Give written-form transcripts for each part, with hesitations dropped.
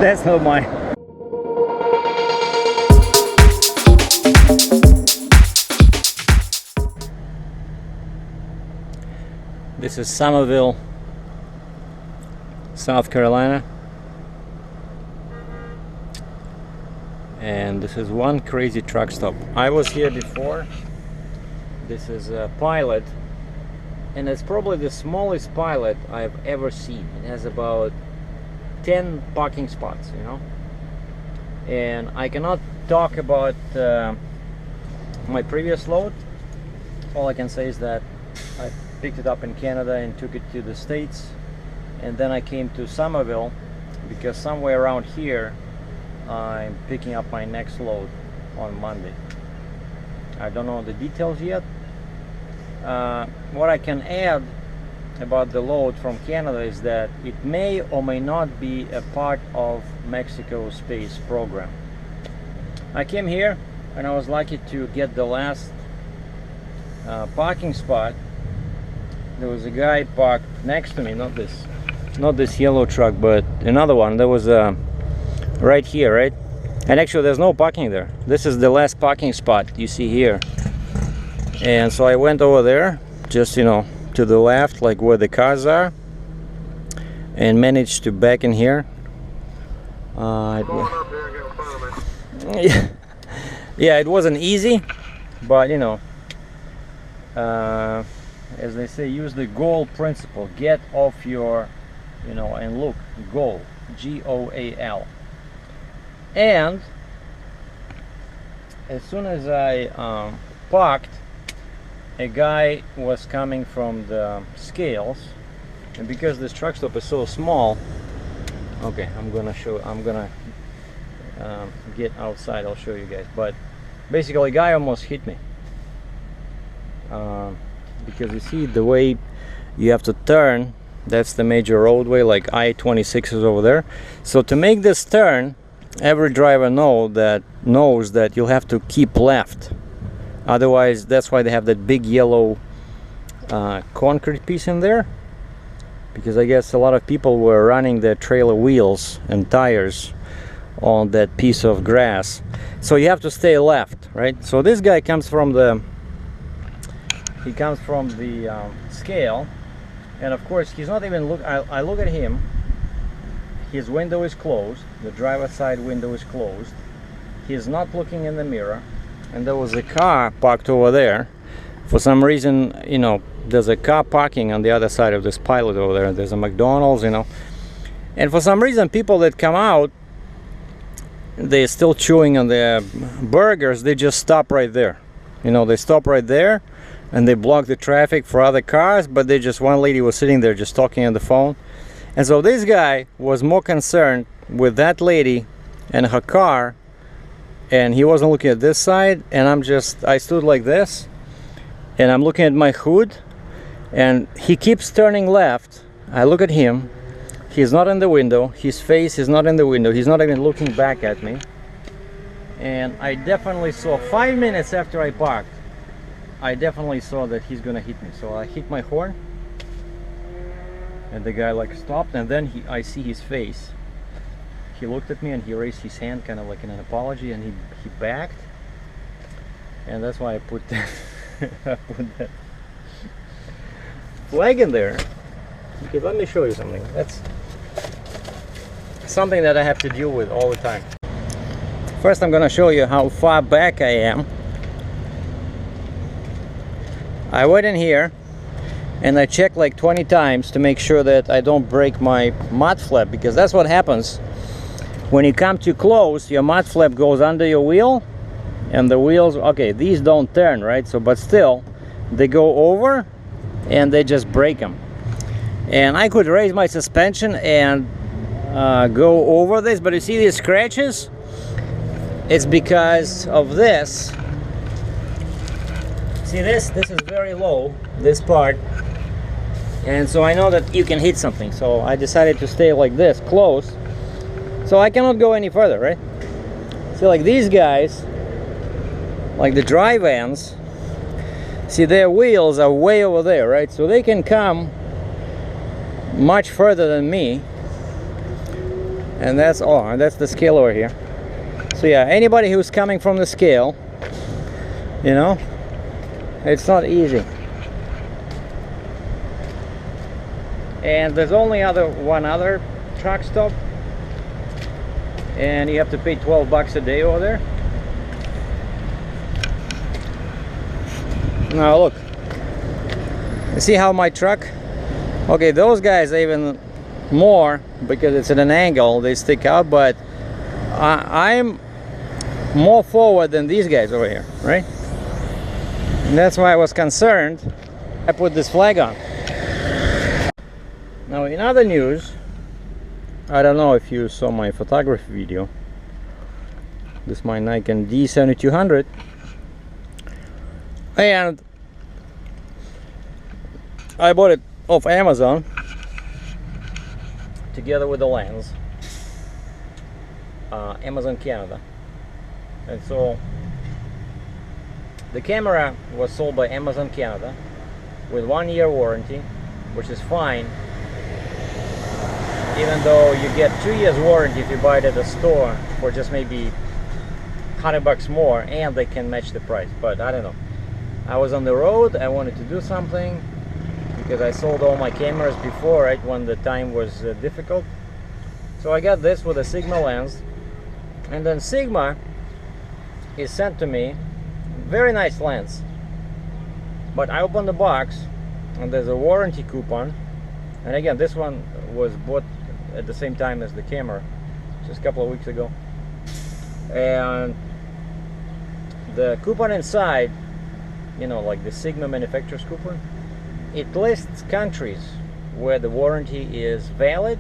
That's not mine. This is Summerville, South Carolina. And this is one crazy truck stop. I was here before. This is a Pilot, and it's probably the smallest Pilot I've ever seen. It has about 10 parking spots, you know. And I cannot talk about my previous load. All I can say is that I picked it up in Canada and took it to the States, and then I came to Summerville because somewhere around here I'm picking up my next load on Monday. I don't know the details yet. What I can add about the load from Canada is that it may or may not be a part of Mexico space program. I came here and I was lucky to get the last parking spot. There was a guy parked next to me, not this yellow truck, but another one. There was right here, right? And actually there's no parking there. This is the last parking spot you see here. And so I went over there, just, you know, to the left, like where the cars are, and managed to back in here. Yeah, it wasn't easy, but you know, as they say, use the goal principle. Get off your, you know, and look, goal, G-O-A-L. And as soon as I parked, a guy was coming from the scales, and because this truck stop is so small, okay, I'm gonna get outside, I'll show you guys. But basically a guy almost hit me, because you see the way you have to turn, that's the major roadway, like I-26 is over there. So to make this turn, every driver knows that you'll have to keep left. Otherwise, that's why they have that big yellow concrete piece in there, because I guess a lot of people were running their trailer wheels and tires on that piece of grass. So you have to stay left, right? So this guy comes from the scale, and of course he's not even look. I look at him. His window is closed. The driver's side window is closed. He's not looking in the mirror. And there was a car parked over there. For some reason, you know, there's a car parking on the other side of this Pilot over there. There's a McDonald's, you know. And for some reason, people that come out, they're still chewing on their burgers. They just stop right there. You know, they stop right there and they block the traffic for other cars. But one lady was sitting there just talking on the phone. And so this guy was more concerned with that lady and her car, and he wasn't looking at this side. And I stood like this, and I'm looking at my hood, and he keeps turning left. I look at him. He's not in the window. His face is not in the window. He's not even looking back at me. And I definitely saw, 5 minutes after I parked, I definitely saw that he's gonna hit me. So I hit my horn, and the guy like stopped, and then I see his face. He looked at me and he raised his hand kind of like in an apology, and he backed. And that's why I put that, flag in there, because let me show you something. That's something that I have to deal with all the time. First I'm gonna show you how far back I am. I went in here and I checked like 20 times to make sure that I don't break my mud flap, because that's what happens when you come too close. Your mud flap goes under your wheel, and the wheels, okay, these don't turn, right? So, but still, they go over and they just break them. And I could raise my suspension and go over this, but you see these scratches? It's because of this. See this? This is very low, this part. And so I know that you can hit something. So I decided to stay like this, close. So I cannot go any further, right? So like these guys, like the dry vans, see their wheels are way over there, right? So they can come much further than me. And that's and that's the scale over here. So yeah, anybody who's coming from the scale, you know, it's not easy. And there's only one other truck stop, and you have to pay 12 bucks a day over there. Now look, you see how my truck, okay, those guys are even more because it's at an angle, they stick out, but I'm more forward than these guys over here, right? And that's why I was concerned. I put this flag on. Now in other news, I don't know if you saw my photography video. This is my Nikon D7200, and I bought it off Amazon together with the lens, Amazon Canada. And so the camera was sold by Amazon Canada with 1 year warranty, which is fine, even though you get 2 years warranty if you buy it at a store for just maybe 100 bucks more, and they can match the price. But I don't know, I was on the road, I wanted to do something because I sold all my cameras before, right, when the time was difficult. So I got this with a Sigma lens, and then Sigma is sent to me very nice lens, but I opened the box and there's a warranty coupon. And again, this one was bought at the same time as the camera, just a couple of weeks ago, and the coupon inside, you know, like the Sigma manufacturer's coupon, it lists countries where the warranty is valid.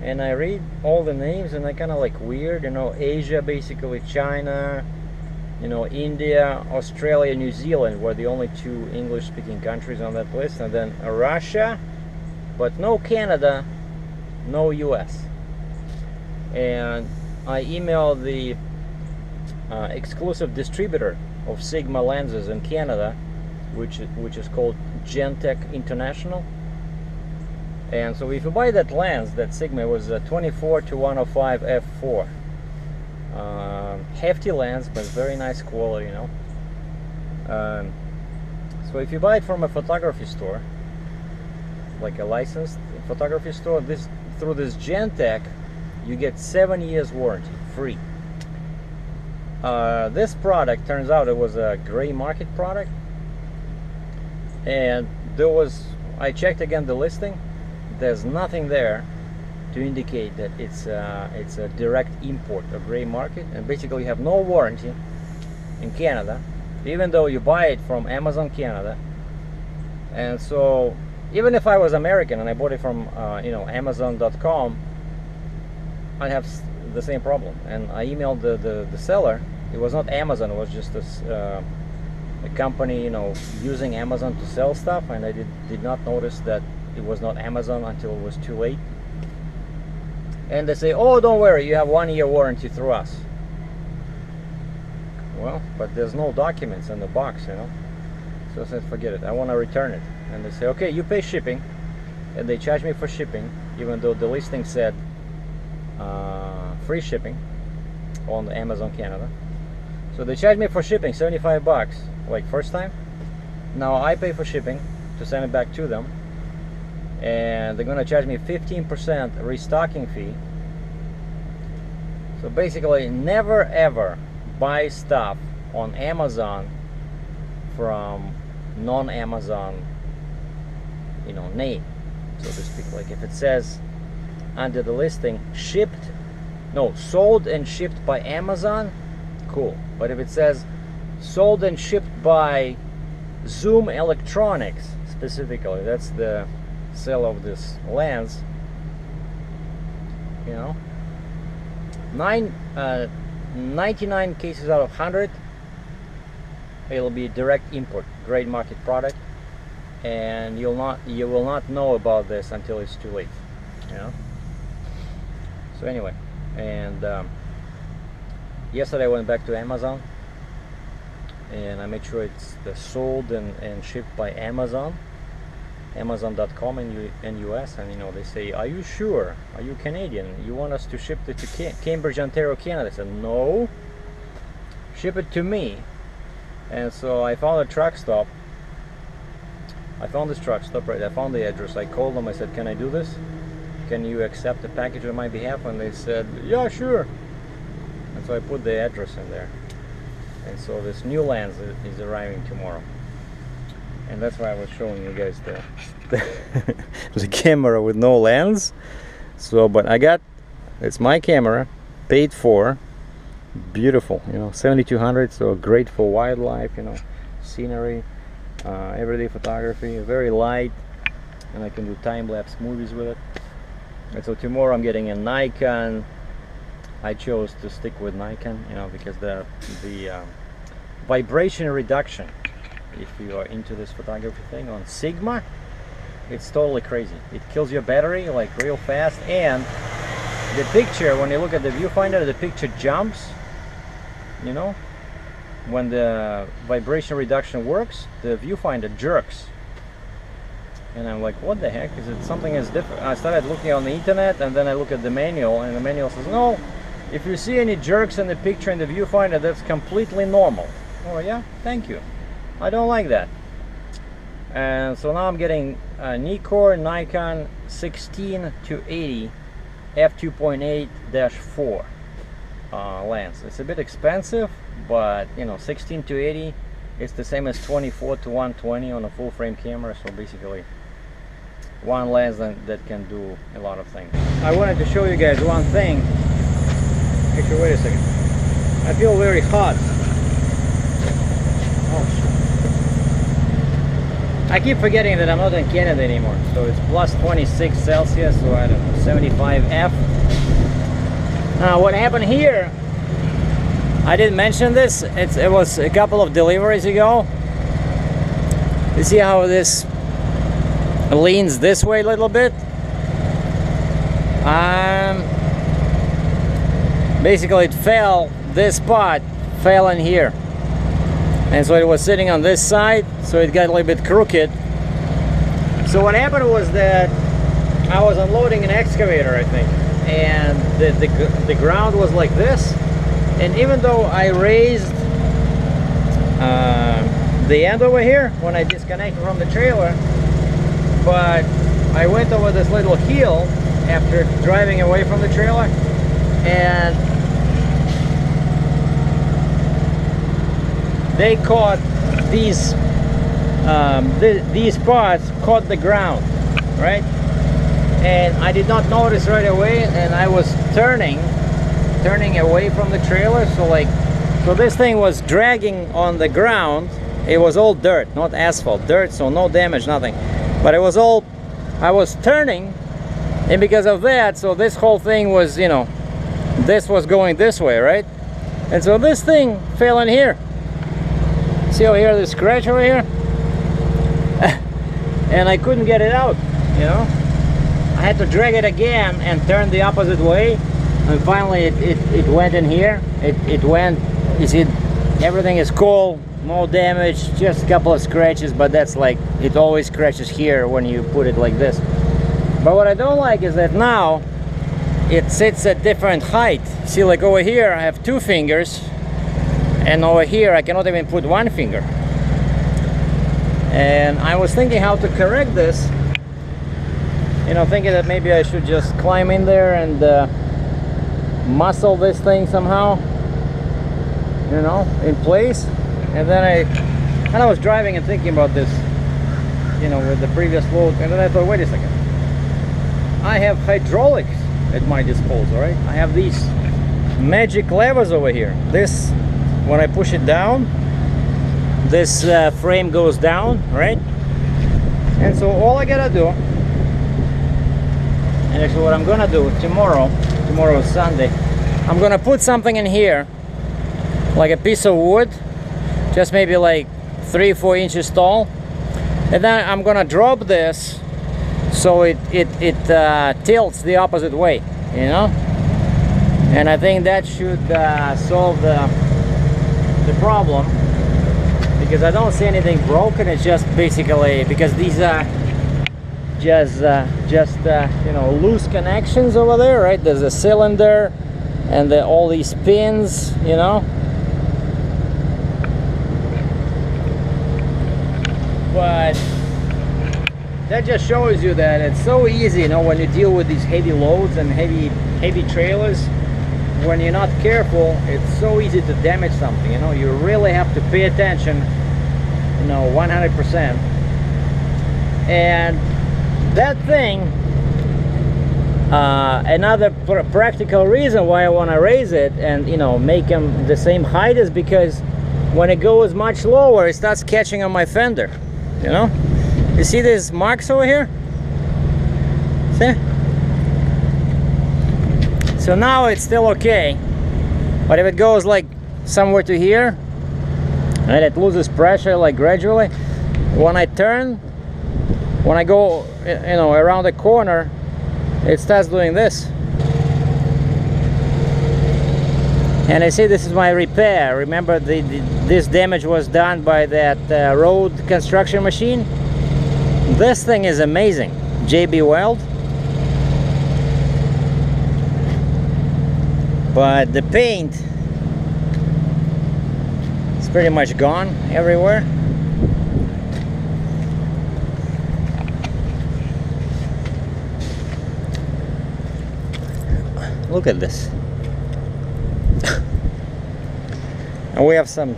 And I read all the names and I kind of like weird, you know, Asia, basically China, you know, India, Australia, New Zealand were the only 2 English speaking countries on that list, and then Russia, but no Canada, no US. And I emailed the exclusive distributor of Sigma lenses in Canada, which is called Gentech International. And so if you buy that lens, that Sigma was a 24-105 f4. Hefty lens, but very nice quality, you know. So if you buy it from a photography store, like a licensed photography store, through this Gentech, you get 7 years warranty, free. This product, turns out it was a gray market product, and I checked again the listing. There's nothing there to indicate that it's a direct import of gray market, and basically you have no warranty in Canada, even though you buy it from Amazon Canada. And so even if I was American and I bought it from you know, Amazon.com, I'd have the same problem. And I emailed the seller. It was not Amazon, it was just a company, you know, using Amazon to sell stuff, and I did not notice that it was not Amazon until it was too late. And they say, oh, don't worry, you have 1 year warranty through us. Well, but there's no documents in the box, you know. So I said, forget it, I want to return it. And they say, okay, you pay shipping. And they charge me for shipping, even though the listing said free shipping on Amazon Canada. So they charge me for shipping 75 bucks, like first time. Now I pay for shipping to send it back to them, and they're gonna charge me 15% restocking fee. So basically, never ever buy stuff on Amazon from non-Amazon, you know, name, so to speak. Like if it says under the listing sold and shipped by Amazon, cool. But if it says sold and shipped by Zoom Electronics specifically, that's the seller of this lens, you know, 99 cases out of 100 it'll be direct import, great market product, and you will not know about this until it's too late, you know. So anyway, and yesterday I went back to Amazon and I made sure it's sold and shipped by Amazon, Amazon.com in US, and you know, they say, "Are you sure? Are you Canadian? You want us to ship it to Cambridge, Ontario, Canada?" I said, "No, ship it to me." And so I found a truck stop. I found this truck stop, right? I found the address. I called them. I said, "Can I do this? Can you accept the package on my behalf?" And they said, "Yeah, sure." And so I put the address in there. And so this new lens is arriving tomorrow. And that's why I was showing you guys the camera with no lens. So, but I got, it's my camera, paid for, beautiful, you know, 7200, so great for wildlife, you know, scenery, everyday photography, very light, and I can do time-lapse movies with it. And so tomorrow I'm getting a Nikon. I chose to stick with Nikon, you know, because the vibration reduction, if you are into this photography thing, on Sigma, it's totally crazy. It kills your battery like real fast, and the picture, when you look at the viewfinder, the picture jumps, you know, when the vibration reduction works, the viewfinder jerks. And I'm like, what the heck, is it something is different? I started looking on the internet, and then I look at the manual, and the manual says, no, if you see any jerks in the picture in the viewfinder, that's completely normal. Oh yeah, thank you. I don't like that. And so now I'm getting a Nikon 16 to 80 f2.8-4 lens. It's a bit expensive, but you know, 16 to 80, it's the same as 24 to 120 on a full frame camera. So basically, one lens that can do a lot of things. I wanted to show you guys one thing. Actually, wait a second. I feel very hot. I keep forgetting that I'm not in Canada anymore. So it's plus 26 Celsius, so I don't know, 75 F. What happened here, I didn't mention this, it was a couple of deliveries ago. You see how this leans this way a little bit? Basically it fell, this spot fell in here. And so it was sitting on this side, so it got a little bit crooked. So what happened was that I was unloading an excavator, I think, and the ground was like this. And even though I raised the end over here when I disconnected from the trailer, but I went over this little hill after driving away from the trailer, and they caught these parts caught the ground, right? And I did not notice right away, and I was turning away from the trailer, so this thing was dragging on the ground. It was all dirt, not asphalt, dirt, so no damage, nothing. But it was all, I was turning, and because of that, so this whole thing was, you know, this was going this way, right? And so this thing fell in here. See over here, the scratch over here? And I couldn't get it out, you know? I had to drag it again and turn the opposite way, and finally it went in here. It went, you see, everything is cool, no damage, just a couple of scratches, but that's like, it always scratches here when you put it like this. But what I don't like is that now it sits at different height. See, like over here I have 2 fingers, and over here I cannot even put 1 finger. And I was thinking how to correct this, you know, thinking that maybe I should just climb in there and muscle this thing somehow, you know, in place. And then I was driving and thinking about this, you know, with the previous load, and then I thought, wait a second, I have hydraulics at my disposal, right? I have these magic levers over here. This, when I push it down, this frame goes down, right? And so all I gotta do, and actually what I'm gonna do tomorrow is Sunday, I'm gonna put something in here, like a piece of wood, just maybe like 3-4 inches tall, and then I'm gonna drop this so it tilts the opposite way, you know. And I think that should solve the problem, because I don't see anything broken. It's just basically because these just you know, loose connections over there, right? There's a cylinder and all these pins, you know. But that just shows you that it's so easy, you know, when you deal with these heavy loads and heavy trailers. When you're not careful, it's so easy to damage something, you know. You really have to pay attention, you know, 100%. And that thing, another practical reason why I want to raise it and, you know, make them the same height is because when it goes much lower, it starts catching on my fender, you know. You see these marks over here? See? So now it's still okay, but if it goes like somewhere to here and it loses pressure like gradually, when I turn, when I go, you know, around the corner, it starts doing this. And I say this is my repair. Remember, this damage was done by that road construction machine. This thing is amazing. JB Weld. But the paint is pretty much gone everywhere. Look at this. And we have some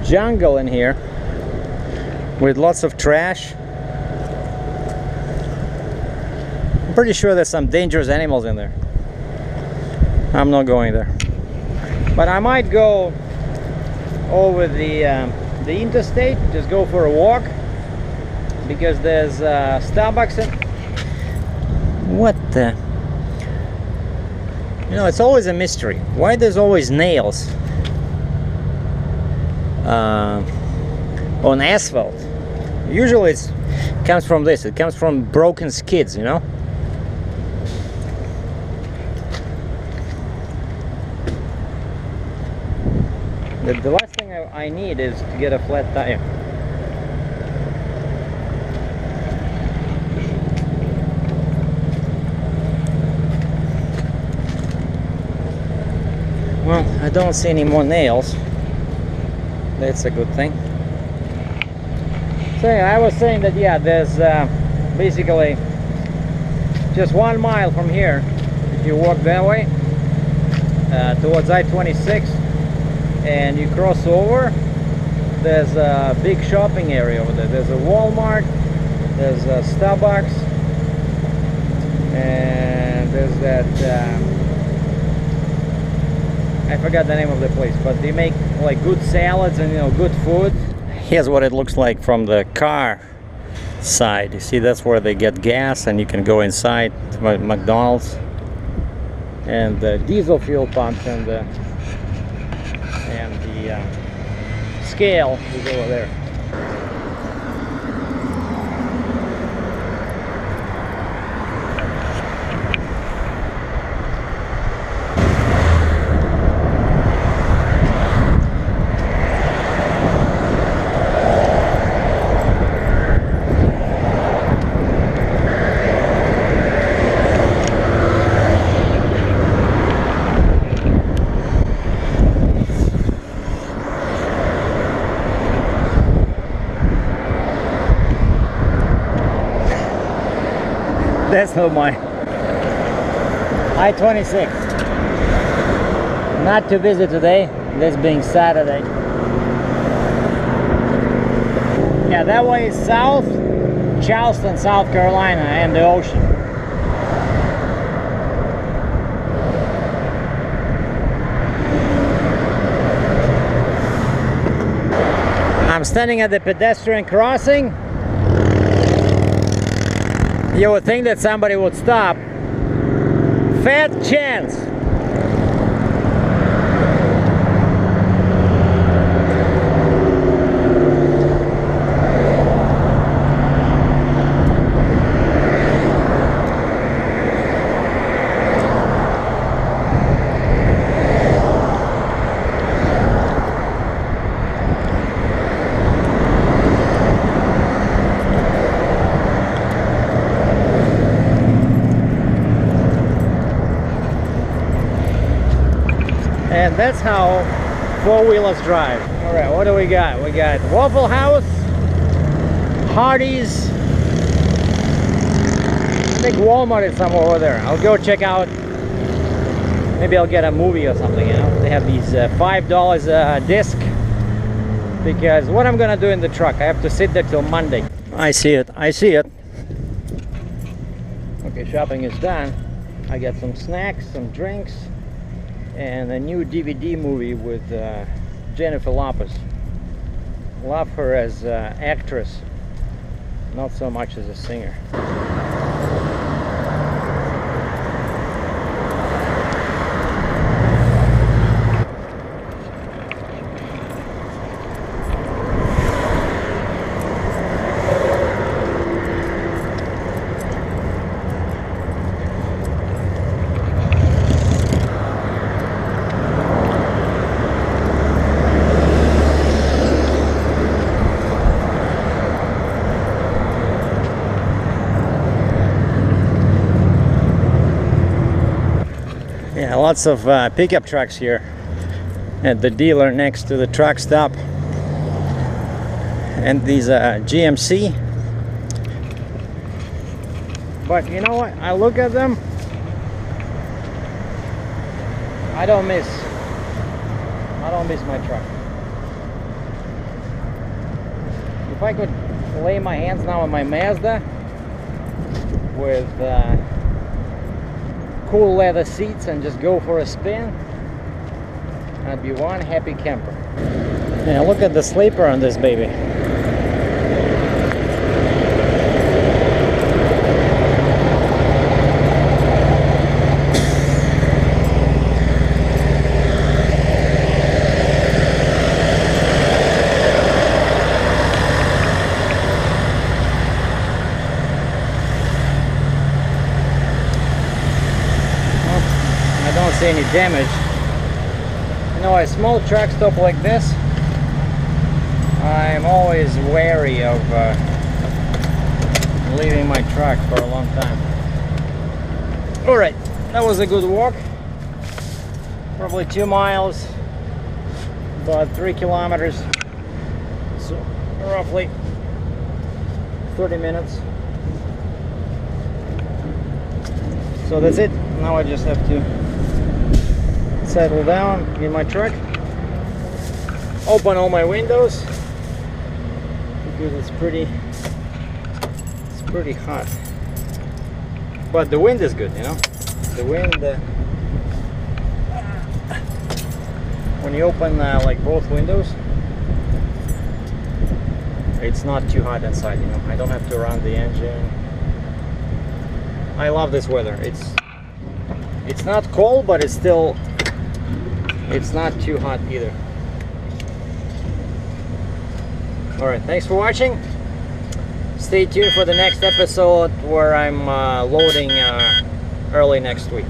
jungle in here with lots of trash. I'm pretty sure there's some dangerous animals in there. I'm not going there, but I might go over the interstate, just go for a walk, because there's Starbucks in... What the... You know, it's always a mystery. Why there's always nails on asphalt? Usually it comes from this. It comes from broken skids, you know? The last thing I need is to get a flat tire. Well, I don't see any more nails. That's a good thing. So I was saying that, yeah, there's basically just 1 mile from here, if you walk that way towards I-26 and you cross over, there's a big shopping area over there. There's a Walmart, there's a Starbucks, and there's that I forgot the name of the place, but they make like good salads and, you know, good food. Here's what it looks like from the car side. You see, that's where they get gas, and you can go inside McDonald's, and the diesel fuel pumps and the scale is over there. That's not mine. I-26. Not too busy today, this being Saturday. Yeah, that way is south, Charleston, South Carolina, and the ocean. I'm standing at the pedestrian crossing. You would think that somebody would stop. Fat chance. That's how four-wheelers drive. All right, what do we got? We got Waffle House, Hardee's. I think Walmart is somewhere over there. I'll go check out. Maybe I'll get a movie or something, you know. They have these $5 a disc. Because what I'm gonna do in the truck, I have to sit there till Monday. I see it, I see it. Okay, shopping is done. I got some snacks, some drinks, and a new DVD movie with Jennifer Lopez. Love her as an actress, not so much as a singer. Yeah, lots of pickup trucks here at the dealer next to the truck stop, and these GMC. But you know what? I look at them, I don't miss my truck. If I could lay my hands now on my Mazda with cool leather seats and just go for a spin, I'd be one happy camper. Yeah, look at the sleeper on this baby. Any damage. You know, a small truck stop like this, I'm always wary of leaving my truck for a long time. All right, that was a good walk. Probably 2 miles, about 3 kilometers, so roughly 30 minutes. So that's it. Now I just have to settle down in my truck, open all my windows because it's pretty hot, but the wind is good, you know. The wind, when you open like both windows, it's not too hot inside, you know. I don't have to run the engine. I love this weather. It's not cold, but it's not too hot either. Alright, thanks for watching. Stay tuned for the next episode where I'm loading early next week.